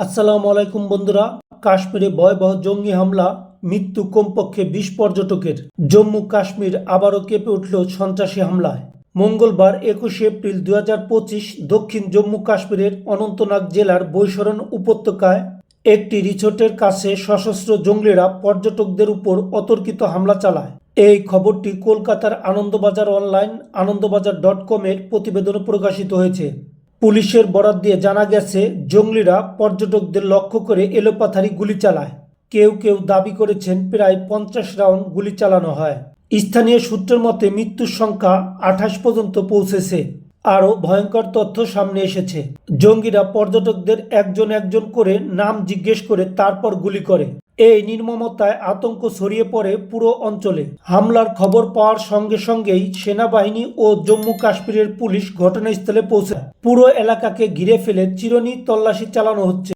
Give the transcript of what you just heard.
আসসালামু আলাইকুম বন্ধুরা। কাশ্মীরে ভয়াবহ জঙ্গি হামলা, মৃত্যু কমপক্ষে ২০ পর্যটকের। জম্মু কাশ্মীর আবারও কেঁপে উঠল সন্ত্রাসী হামলায়। মঙ্গলবার ২১শে এপ্রিল ২০২৫ দক্ষিণ জম্মু কাশ্মীরের অনন্তনাগ জেলার বৈশরণ উপত্যকায় একটি রিসোর্টের কাছে সশস্ত্র জঙ্গিরা পর্যটকদের উপর অতর্কিত হামলা চালায়। এই খবরটি কলকাতার আনন্দবাজার অনলাইন আনন্দবাজার.com-এর প্রতিবেদনে প্রকাশিত হয়েছে। পুলিশের বরাত দিয়ে জানা গেছে, জঙ্গিরা পর্যটকদের লক্ষ্য করে এলোপাথারি গুলি চালায়। কেউ কেউ দাবি করেছেন প্রায় ৫০ রাউন্ড গুলি চালানো হয়। স্থানীয় সূত্রের মতে মৃত্যুর সংখ্যা ২৮ পর্যন্ত পৌঁছেছে। আরও ভয়ঙ্কর তথ্য সামনে এসেছে। জঙ্গিরা পর্যটকদের একজন একজন করে নাম জিজ্ঞেস করে তারপর গুলি করে। এই নির্মমতায় আতঙ্ক ছড়িয়ে পড়ে পুরো অঞ্চলে। হামলার খবর পাওয়ার সঙ্গে সঙ্গেই সেনাবাহিনী ও জম্মু কাশ্মীরের পুলিশ ঘটনাস্থলে পৌঁছায়। পুরো এলাকাকে ঘিরে ফেলে চিরুনি তল্লাশি চালানো হচ্ছে।